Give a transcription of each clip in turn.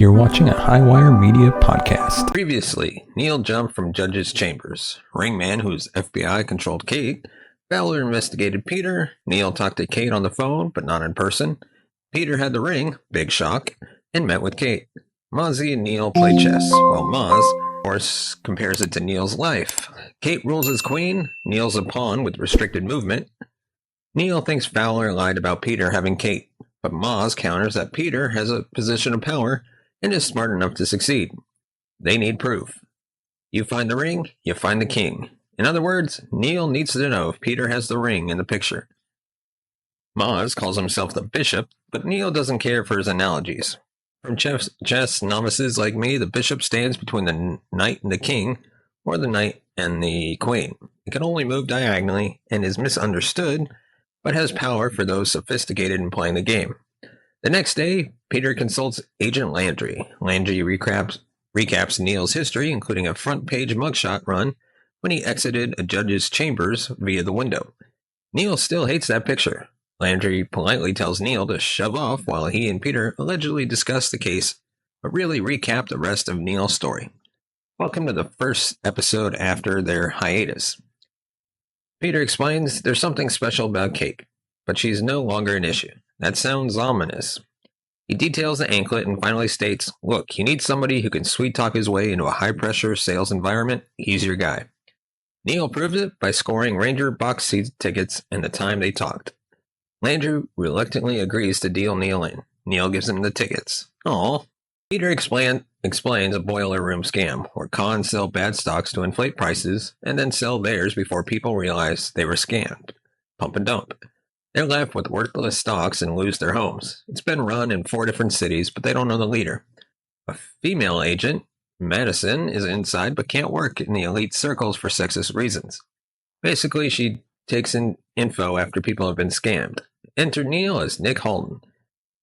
You're watching a Highwire Media podcast. Previously, Neal jumped from judges' chambers. Ringman, whose FBI controlled Kate. Fowler investigated Peter. Neal talked to Kate on the phone, but not in person. Peter had the ring, big shock, and met with Kate. Mozzie and Neal play chess, while Moz, of course, compares it to Neal's life. Kate rules as queen. Neal's a pawn with restricted movement. Neal thinks Fowler lied about Peter having Kate, but Moz counters that Peter has a position of power and is smart enough to succeed. They need proof. You find the ring, you find the king. In other words, Neal needs to know if Peter has the ring in the picture. Moz calls himself the bishop, but Neal doesn't care for his analogies. From chess novices like me, the bishop stands between the knight and the king, or the knight and the queen. It can only move diagonally and is misunderstood, but has power for those sophisticated in playing the game. The next day, Peter consults Agent Landry. Landry recaps Neal's history, including a front-page mugshot run when he exited a judge's chambers via the window. Neal still hates that picture. Landry politely tells Neal to shove off while he and Peter allegedly discuss the case, but really recap the rest of Neal's story. Welcome to the first episode after their hiatus. Peter explains there's something special about Kate, but she's no longer an issue. That sounds ominous. He details the anklet and finally states, look, you need somebody who can sweet-talk his way into a high-pressure sales environment. He's your guy. Neal proves it by scoring Ranger box seat tickets and the time they talked. Landry reluctantly agrees to deal Neal in. Neal gives him the tickets. Aww. Peter explains a boiler room scam, where cons sell bad stocks to inflate prices and then sell theirs before people realize they were scammed. Pump and dump. They're left with worthless stocks and lose their homes. It's been run in 4 different cities, but they don't know the leader. A female agent, Madison, is inside but can't work in the elite circles for sexist reasons. Basically, she takes in info after people have been scammed. Enter Neal as Nick Halton.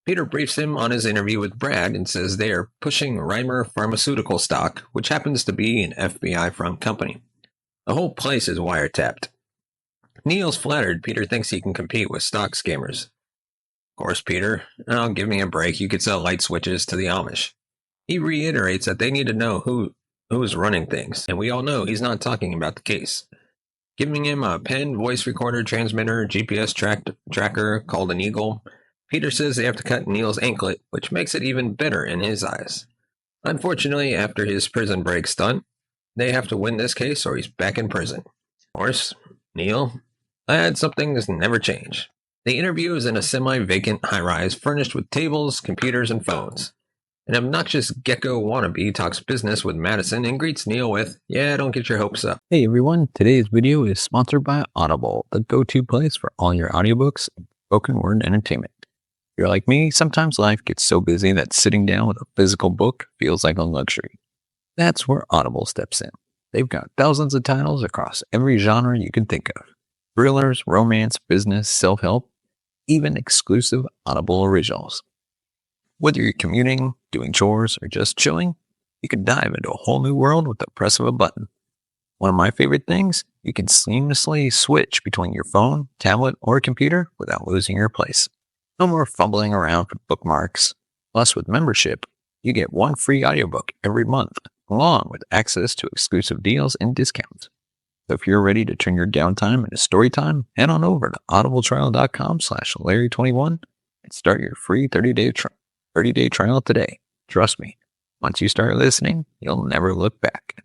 Peter briefs him on his interview with Brad and says they are pushing Reimer Pharmaceutical stock, which happens to be an FBI-front company. The whole place is wiretapped. Neal's flattered Peter thinks he can compete with stock scammers. Of course, Peter, oh, give me a break, you could sell light switches to the Amish. He reiterates that they need to know who is running things, and we all know he's not talking about the case. Giving him a pen, voice recorder, transmitter, GPS tracker called an Eagle, Peter says they have to cut Neal's anklet, which makes it even better in his eyes. Unfortunately, after his prison break stunt, they have to win this case or he's back in prison. Of course, Neal, lad, some things never change. The interview is in a semi-vacant high-rise furnished with tables, computers, and phones. An obnoxious gecko wannabe talks business with Madison and greets Neal with, yeah, don't get your hopes up. Hey everyone, today's video is sponsored by Audible, the go-to place for all your audiobooks and spoken word entertainment. If you're like me, sometimes life gets so busy that sitting down with a physical book feels like a luxury. That's where Audible steps in. They've got thousands of titles across every genre you can think of. Thrillers, romance, business, self-help, even exclusive Audible originals. Whether you're commuting, doing chores, or just chilling, you can dive into a whole new world with the press of a button. One of my favorite things, you can seamlessly switch between your phone, tablet, or computer without losing your place. No more fumbling around for bookmarks. Plus, with membership, you get 1 free audiobook every month, along with access to exclusive deals and discounts. So if you're ready to turn your downtime into story time, head on over to audibletrial.com/Larry21 and start your free 30-day trial today. Trust me, once you start listening, you'll never look back.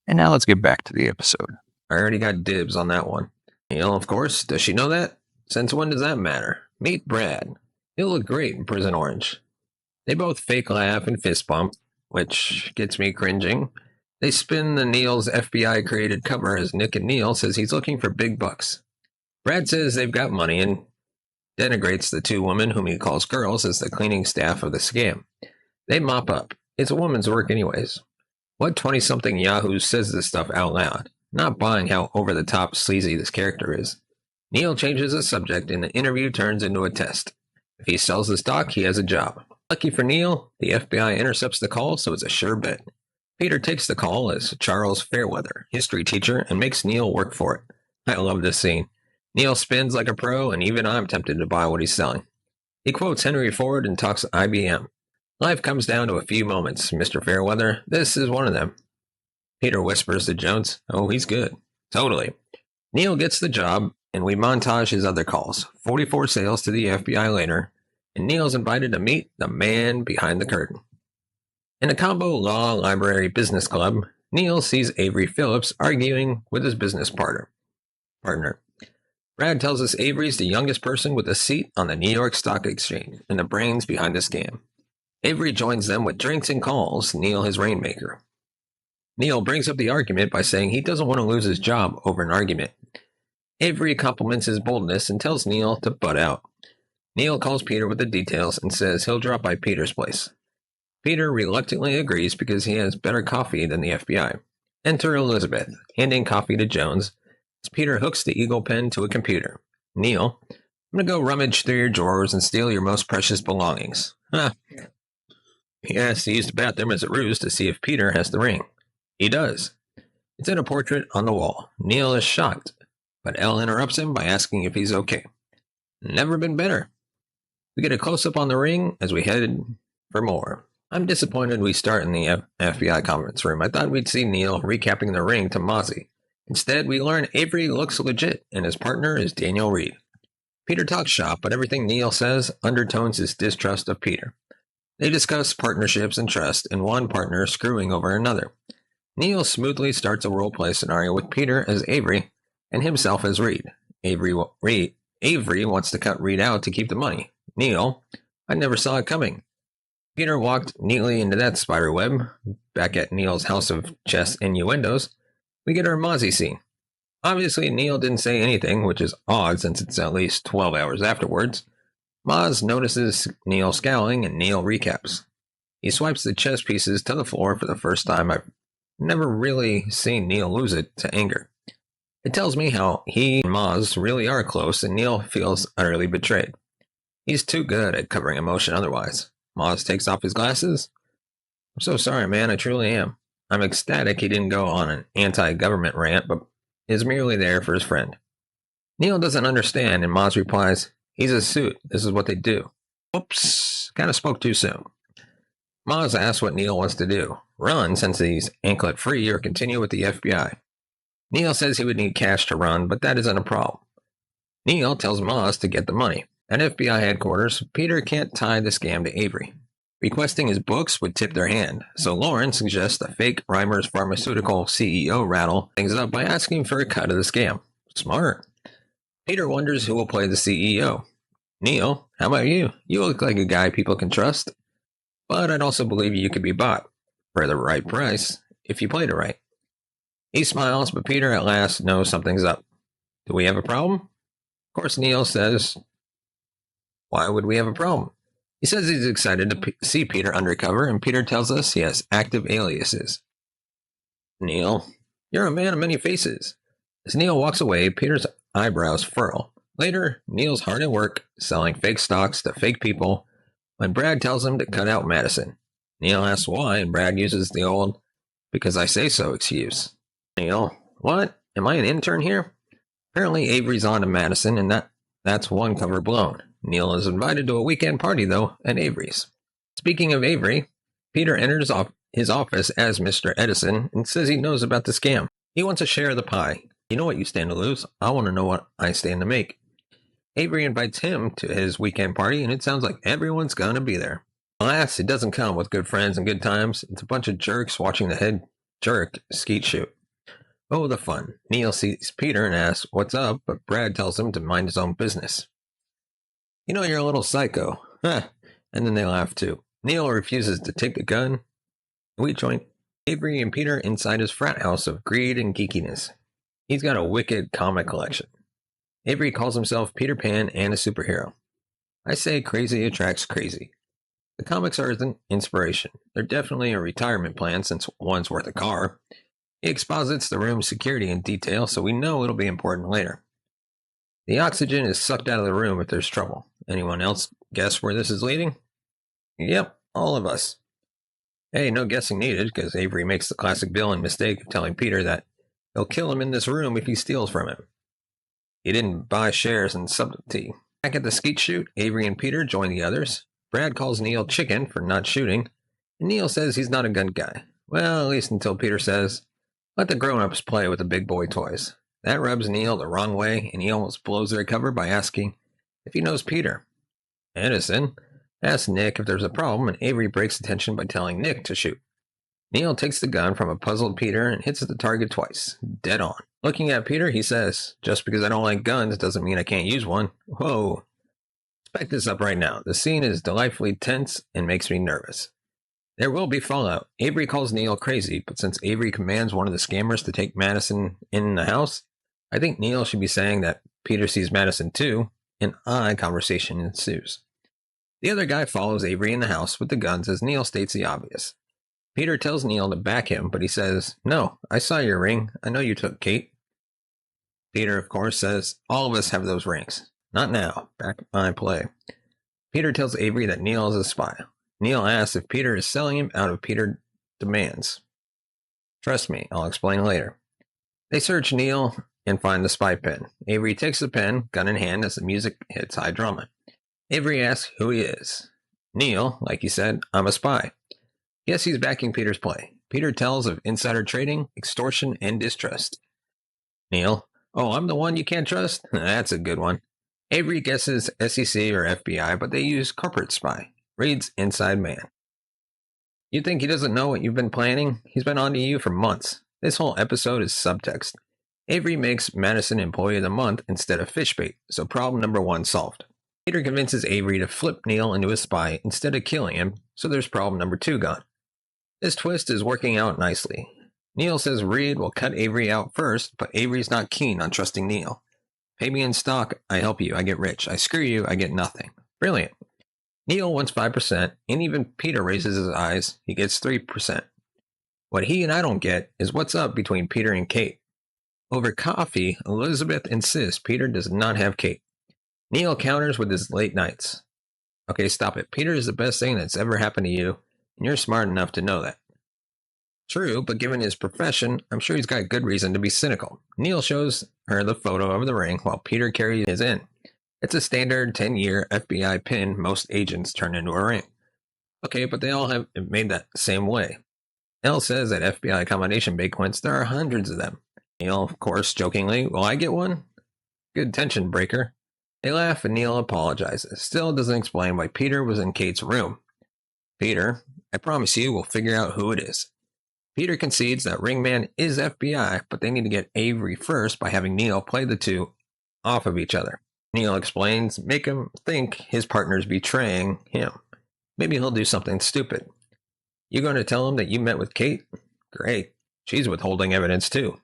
And now let's get back to the episode. I already got dibs on that one. Neal, of course, does she know that? Since when does that matter? Meet Brad. He'll look great in Prison Orange. They both fake laugh and fist bump, which gets me cringing. They spin the Neal's FBI-created cover as Nick and Neal says he's looking for big bucks. Brad says they've got money and denigrates the 2 women whom he calls girls as the cleaning staff of the scam. They mop up. It's a woman's work anyways. What 20-something yahoo says this stuff out loud, not buying how over-the-top sleazy this character is? Neal changes the subject and the interview turns into a test. If he sells the stock, he has a job. Lucky for Neal, the FBI intercepts the call, so it's a sure bet. Peter takes the call as Charles Fairweather, history teacher, and makes Neal work for it. I love this scene. Neal spins like a pro, and even I'm tempted to buy what he's selling. He quotes Henry Ford and talks IBM. Life comes down to a few moments, Mr. Fairweather. This is one of them. Peter whispers to Jones, "Oh, he's good." Totally. Neal gets the job, and we montage his other calls. 44 sales to the FBI later, and Neal's invited to meet the man behind the curtain. In the Combo Law Library Business Club, Neal sees Avery Phillips arguing with his business partner. Brad tells us Avery's the youngest person with a seat on the New York Stock Exchange and the brains behind the scam. Avery joins them with drinks and calls Neal his rainmaker. Neal brings up the argument by saying he doesn't want to lose his job over an argument. Avery compliments his boldness and tells Neal to butt out. Neal calls Peter with the details and says he'll drop by Peter's place. Peter reluctantly agrees because he has better coffee than the FBI. Enter Elizabeth, handing coffee to Jones as Peter hooks the Eagle pen to a computer. "Neal, I'm going to go rummage through your drawers and steal your most precious belongings." He asks to use the bathroom as a ruse to see if Peter has the ring. He does. It's in a portrait on the wall. Neal is shocked, but Elle interrupts him by asking if he's okay. "Never been better." We get a close-up on the ring as we head for more. I'm disappointed we start in the FBI conference room. I thought we'd see Neal recapping the ring to Mozzie. Instead, we learn Avery looks legit, and his partner is Daniel Reed. Peter talks shop, but everything Neal says undertones his distrust of Peter. They discuss partnerships and trust, and one partner screwing over another. Neal smoothly starts a role-play scenario with Peter as Avery and himself as Reed. Avery wants to cut Reed out to keep the money. Neal, "I never saw it coming." Peter walked neatly into that spider web. Back at Neal's house of chess innuendos, we get our Mozzie scene. Obviously, Neal didn't say anything, which is odd since it's at least 12 hours afterwards. Moz notices Neal scowling, and Neal recaps. He swipes the chess pieces to the floor for the first time. I've never really seen Neal lose it to anger. It tells me how he and Moz really are close, and Neal feels utterly betrayed. He's too good at covering emotion otherwise. Moz takes off his glasses. "I'm so sorry, man, I truly am." I'm ecstatic he didn't go on an anti-government rant, but is merely there for his friend. Neal doesn't understand, and Moz replies, "He's a suit. This is what they do." Oops, kind of spoke too soon. Moz asks what Neal wants to do. Run since he's anklet free or continue with the FBI. Neal says he would need cash to run, but that isn't a problem. Neal tells Moz to get the money. At FBI headquarters, Peter can't tie the scam to Avery. Requesting his books would tip their hand, so Lauren suggests a fake Reimer's Pharmaceutical CEO rattle things up by asking for a cut of the scam. Smart. Peter wonders who will play the CEO. "Neal, how about you? You look like a guy people can trust. But I'd also believe you could be bought for the right price if you played it right." He smiles, but Peter at last knows something's up. "Do we have a problem?" Of course, Neal says, "Why would we have a problem?" He says he's excited to see Peter undercover, and Peter tells us he has active aliases. "Neal, you're a man of many faces." As Neal walks away, Peter's eyebrows furl. Later, Neal's hard at work, selling fake stocks to fake people, when Brad tells him to cut out Madison. Neal asks why, and Brad uses the old "because I say so" excuse. Neal, "What? Am I an intern here?" Apparently Avery's on to Madison, and that's one cover blown. Neal is invited to a weekend party, though, at Avery's. Speaking of Avery, Peter enters his office as Mr. Edison and says he knows about the scam. He wants a share of the pie. "You know what you stand to lose. I want to know what I stand to make." Avery invites him to his weekend party, and it sounds like everyone's going to be there. Alas, it doesn't come with good friends and good times. It's a bunch of jerks watching the head jerk skeet shoot. Oh, the fun. Neal sees Peter and asks what's up, but Brad tells him to mind his own business. "You know, you're a little psycho." Huh. And then they laugh too. Neal refuses to take the gun. We join Avery and Peter inside his frat house of greed and geekiness. He's got a wicked comic collection. Avery calls himself Peter Pan and a superhero. I say crazy attracts crazy. The comics are an inspiration. They're definitely a retirement plan since one's worth a car. He exposits the room's security in detail, so we know it'll be important later. The oxygen is sucked out of the room if there's trouble. Anyone else guess where this is leading? Yep, all of us. Hey, no guessing needed, because Avery makes the classic villain mistake of telling Peter that he'll kill him in this room if he steals from him. He didn't buy shares in Subtext. Back at the skeet shoot, Avery and Peter join the others. Brad calls Neal chicken for not shooting, and Neal says he's not a gun guy. Well, at least until Peter says, let the grown-ups play with the big boy toys. That rubs Neal the wrong way, and he almost blows their cover by asking if he knows Peter. Edison asks Nick if there's a problem, and Avery breaks the tension by telling Nick to shoot. Neal takes the gun from a puzzled Peter and hits the target twice, dead on. Looking at Peter, he says, just because I don't like guns doesn't mean I can't use one. Whoa. Back this up right now. The scene is delightfully tense and makes me nervous. There will be fallout. Avery calls Neal crazy, but since Avery commands one of the scammers to take Madison in the house, I think Neal should be saying that Peter sees Madison too. An odd conversation ensues. The other guy follows Avery in the house with the guns as Neal states the obvious. Peter tells Neal to back him, but he says, no, I saw your ring. I know you took Kate. Peter, of course, says, all of us have those rings. Not now. Back I play. Peter tells Avery that Neal is a spy. Neal asks if Peter is selling him out of Peter demands. Trust me, I'll explain later. They search Neal and find the spy pen. Avery takes the pen, gun in hand, as the music hits high drama. Avery asks who he is. Neal, like he said, I'm a spy. Yes, he's backing Peter's play. Peter tells of insider trading, extortion, and distrust. Neal, oh, I'm the one you can't trust? That's a good one. Avery guesses SEC or FBI, but they use corporate spy. Reads inside man. You think he doesn't know what you've been planning? He's been on to you for months. This whole episode is subtext. Avery makes Madison employee of the month instead of fishbait, so problem number 1 solved. Peter convinces Avery to flip Neal into a spy instead of killing him, so there's problem number 2 gone. This twist is working out nicely. Neal says Reed will cut Avery out first, but Avery's not keen on trusting Neal. Pay me in stock, I help you, I get rich. I screw you, I get nothing. Brilliant. Neal wants 5%, and even Peter raises his eyes. He gets 3%. What he and I don't get is what's up between Peter and Kate. Over coffee, Elizabeth insists Peter does not have Kate. Neal counters with his late nights. Okay, stop it. Peter is the best thing that's ever happened to you, and you're smart enough to know that. True, but given his profession, I'm sure he's got good reason to be cynical. Neal shows her the photo of the ring while Peter carries his in. It's a standard 10-year FBI pin most agents turn into a ring. Okay, but they all have it made that same way. Neal says at FBI combination banquets there are hundreds of them. Neal, of course, jokingly, will I get one? Good tension breaker. They laugh and Neal apologizes. Still doesn't explain why Peter was in Kate's room. Peter, I promise you we'll figure out who it is. Peter concedes that Ringman is FBI, but they need to get Avery first by having Neal play the two off of each other. Neal explains, make him think his partner's betraying him. Maybe he'll do something stupid. You going to tell him that you met with Kate? Great. She's withholding evidence too.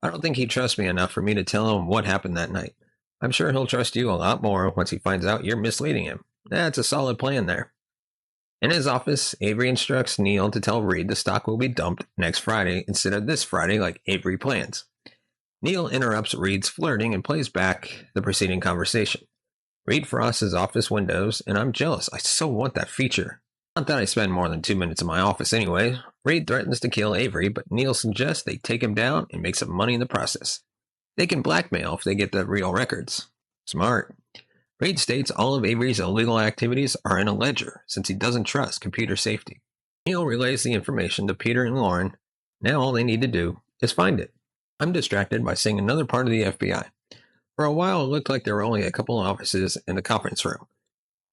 I don't think he trusts me enough for me to tell him what happened that night. I'm sure he'll trust you a lot more once he finds out you're misleading him. That's a solid plan there. In his office, Avery instructs Neal to tell Reed the stock will be dumped next Friday instead of this Friday like Avery plans. Neal interrupts Reed's flirting and plays back the preceding conversation. Reed frosts his office windows, and I'm jealous. I so want that feature. Not that I spend more than 2 minutes in my office anyway. Reed threatens to kill Avery, but Neal suggests they take him down and make some money in the process. They can blackmail if they get the real records. Smart. Reed states all of Avery's illegal activities are in a ledger, since he doesn't trust computer safety. Neal relays the information to Peter and Lauren. Now all they need to do is find it. I'm distracted by seeing another part of the FBI. For a while, it looked like there were only a couple of offices in the conference room.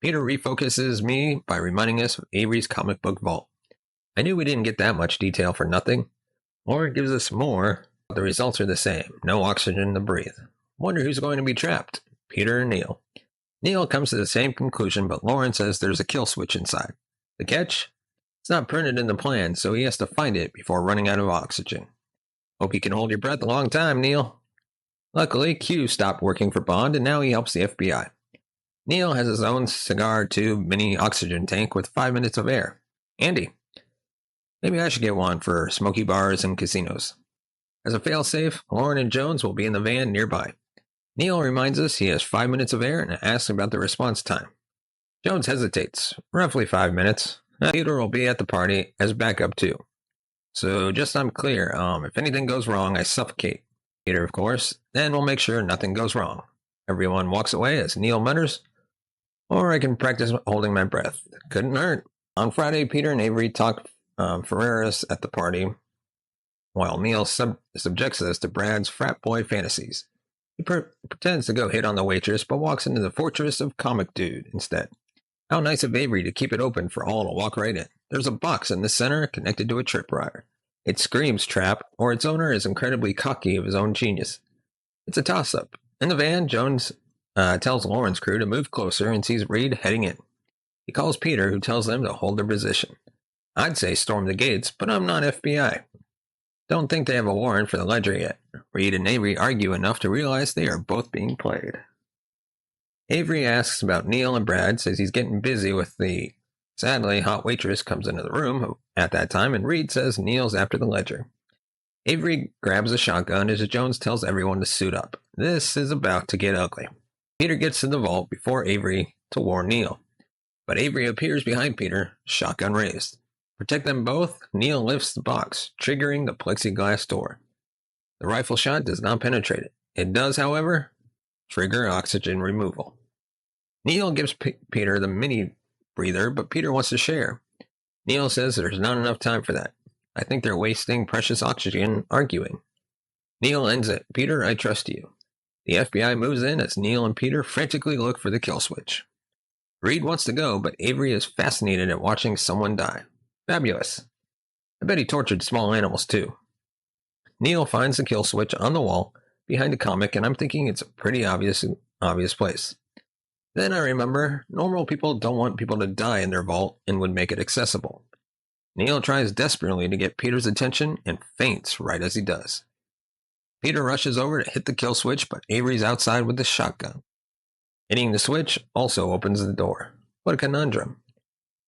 Peter refocuses me by reminding us of Avery's comic book vault. I knew we didn't get that much detail for nothing. Lauren gives us more, but the results are the same. No oxygen to breathe. Wonder who's going to be trapped. Peter and Neal. Neal comes to the same conclusion, but Lauren says there's a kill switch inside. The catch? It's not printed in the plan, so he has to find it before running out of oxygen. Hope you can hold your breath a long time, Neal. Luckily, Q stopped working for Bond, and now he helps the FBI. Neal has his own cigar tube mini oxygen tank with 5 minutes of air. Andy. Maybe I should get one for smoky bars and casinos. As a failsafe, Lauren and Jones will be in the van nearby. Neal reminds us he has 5 minutes of air and asks about the response time. Jones hesitates. Roughly 5 minutes. Peter will be at the party as backup too. So just so I'm clear, if anything goes wrong, I suffocate. Peter, of course. Then we'll make sure nothing goes wrong. Everyone walks away as Neal mutters, Or I can practice holding my breath. Couldn't hurt. On Friday, Peter and Avery talk Ferreras at the party, while Neal subjects us to Brad's frat boy fantasies. He pretends to go hit on the waitress, but walks into the fortress of Comic Dude instead. How nice of Avery to keep it open for all to walk right in. There's a box in the center connected to a tripwire. It screams trap, or its owner is incredibly cocky of his own genius. It's a toss-up. In the van, Jones tells Lauren's crew to move closer and sees Reed heading in. He calls Peter, who tells them to hold their position. I'd say storm the gates, but I'm not FBI. Don't think they have a warrant for the ledger yet. Reed and Avery argue enough to realize they are both being played. Avery asks about Neal and Brad, says he's getting busy with the sadly hot waitress comes into the room at that time, and Reed says Neal's after the ledger. Avery grabs a shotgun as Jones tells everyone to suit up. This is about to get ugly. Peter gets to the vault before Avery to warn Neal, but Avery appears behind Peter, shotgun raised. Protect them both, Neal lifts the box, triggering the plexiglass door. The rifle shot does not penetrate it. It does, however, trigger oxygen removal. Neal gives Peter the mini breather, but Peter wants to share. Neal says there's not enough time for that. I think they're wasting precious oxygen arguing. Neal ends it. Peter, I trust you. The FBI moves in as Neal and Peter frantically look for the kill switch. Reed wants to go, but Avery is fascinated at watching someone die. Fabulous. I bet he tortured small animals too. Neal finds the kill switch on the wall behind the comic, and I'm thinking it's a pretty obvious place. Then I remember, normal people don't want people to die in their vault and would make it accessible. Neal tries desperately to get Peter's attention and faints right as he does. Peter rushes over to hit the kill switch, but Avery's outside with the shotgun. Hitting the switch also opens the door. What a conundrum.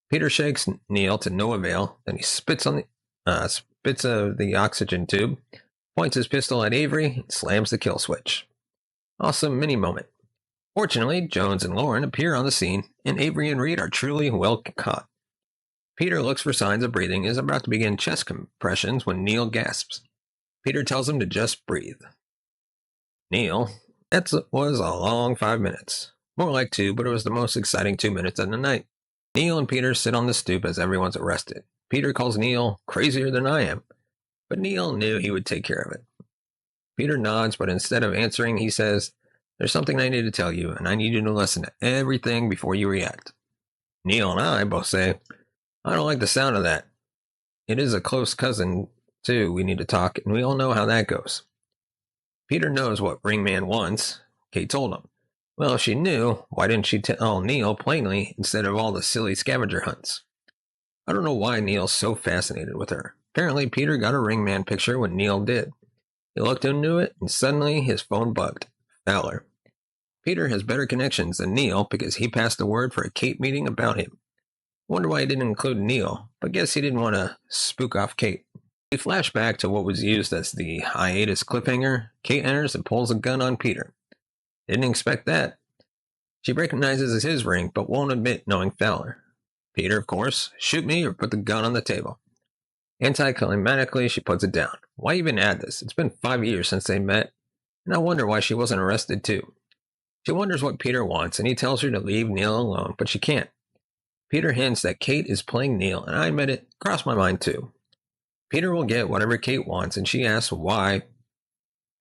Peter shakes Neal to no avail, then he spits of the oxygen tube, points his pistol at Avery, and slams the kill switch. Awesome mini moment. Fortunately, Jones and Lauren appear on the scene, and Avery and Reed are truly well caught. Peter looks for signs of breathing and is about to begin chest compressions when Neal gasps. Peter tells him to just breathe. Neal, that was a long 5 minutes. More like 2, but it was the most exciting 2 minutes of the night. Neal and Peter sit on the stoop as everyone's arrested. Peter calls Neal crazier than I am, but Neal knew he would take care of it. Peter nods, but instead of answering, he says, there's something I need to tell you, and I need you to listen to everything before you react. Neal and I both say, I don't like the sound of that. It is a close cousin, too. We need to talk, and we all know how that goes. Peter knows what Ringman wants. Kate told him. Well, if she knew, why didn't she tell Neal plainly instead of all the silly scavenger hunts? I don't know why Neal's so fascinated with her. Apparently, Peter got a Ringman picture when Neal did. He looked into it, and suddenly his phone bugged. Fowler. Peter has better connections than Neal because he passed the word for a Kate meeting about him. Wonder why he didn't include Neal, but guess he didn't want to spook off Kate. We flash back to what was used as the hiatus cliffhanger. Kate enters and pulls a gun on Peter. Didn't expect that. She recognizes his ring, but won't admit knowing Fowler. Peter, of course, shoot me or put the gun on the table. Anticlimactically, she puts it down. Why even add this? It's been 5 years since they met, and I wonder why she wasn't arrested too. She wonders what Peter wants, and he tells her to leave Neal alone, but she can't. Peter hints that Kate is playing Neal, and I admit it, crossed my mind too. Peter will get whatever Kate wants, and she asks why.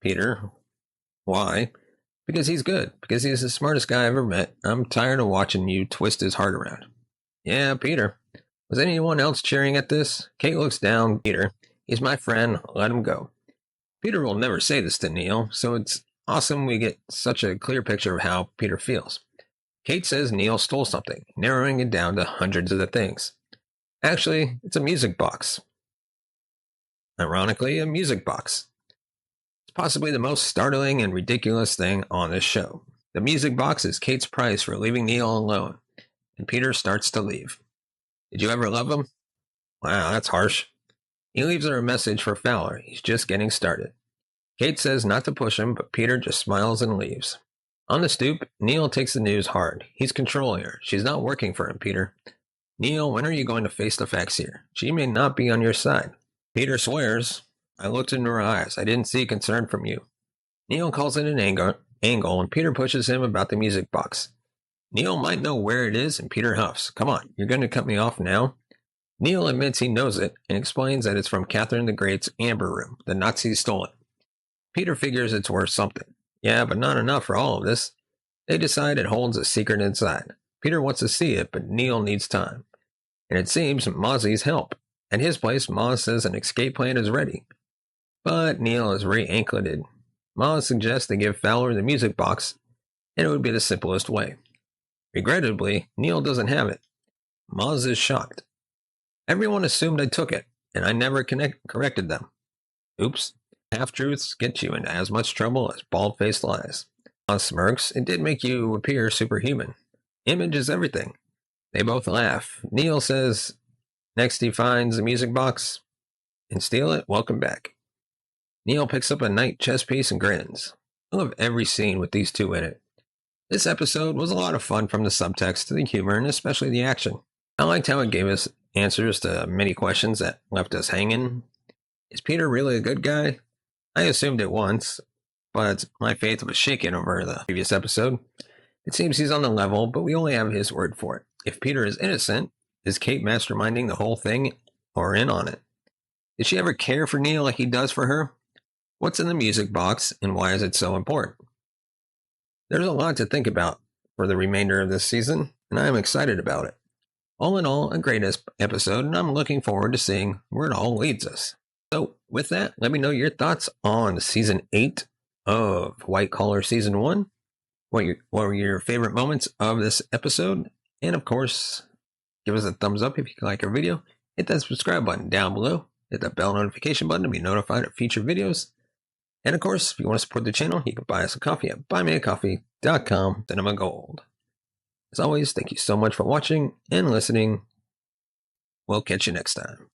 Peter, why? Because he's good, because he's the smartest guy I ever met. I'm tired of watching you twist his heart around. Yeah, Peter. Was anyone else cheering at this? Kate looks down. Peter, he's my friend, let him go. Peter will never say this to Neal, so it's awesome we get such a clear picture of how Peter feels. Kate says Neal stole something, narrowing it down to hundreds of the things. Actually, it's a music box. Ironically, a music box. It's possibly the most startling and ridiculous thing on this show. The music box is Kate's price for leaving Neal alone, and Peter starts to leave. Did you ever love him? Wow, that's harsh. He leaves her a message for Fowler. He's just getting started. Kate says not to push him, but Peter just smiles and leaves. On the stoop, Neal takes the news hard. He's controlling her. She's not working for him, Peter. Neal, when are you going to face the facts here? She may not be on your side. Peter swears. I looked into her eyes. I didn't see concern from you. Neal calls it an angle, and Peter pushes him about the music box. Neal might know where it is, and Peter huffs. Come on, you're going to cut me off now? Neal admits he knows it and explains that it's from Catherine the Great's amber room. The Nazis stole it. Peter figures it's worth something. Yeah, but not enough for all of this. They decide it holds a secret inside. Peter wants to see it, but Neal needs time. And it seems Mozzie's help. At his place, Moz says an escape plan is ready. But Neal is re-ankleted. Moz suggests they give Fowler the music box, and it would be the simplest way. Regrettably, Neal doesn't have it. Moz is shocked. Everyone assumed I took it, and I never corrected them. Oops. Half-truths get you into as much trouble as bald-faced lies. Moz smirks. It did make you appear superhuman. Image is everything. They both laugh. Neal says next he finds the music box and steal it. Welcome back. Neal picks up a night chess piece and grins. I love every scene with these two in it. This episode was a lot of fun, from the subtext to the humor and especially the action. I liked how it gave us answers to many questions that left us hanging. Is Peter really a good guy? I assumed it once, but my faith was shaken over the previous episode. It seems he's on the level, but we only have his word for it. If Peter is innocent, is Kate masterminding the whole thing or in on it? Did she ever care for Neal like he does for her? What's in the music box, and why is it so important? There's a lot to think about for the remainder of this season, and I am excited about it. All in all, a great episode, and I'm looking forward to seeing where it all leads us. So, with that, let me know your thoughts on Season 8 of White Collar Season 1. What were your favorite moments of this episode? And of course, give us a thumbs up if you like our video. Hit that subscribe button down below. Hit that bell notification button to be notified of future videos. And of course, if you want to support the channel, you can buy us a coffee at buymeacoffee.com, Cinema Gold. As always, thank you so much for watching and listening. We'll catch you next time.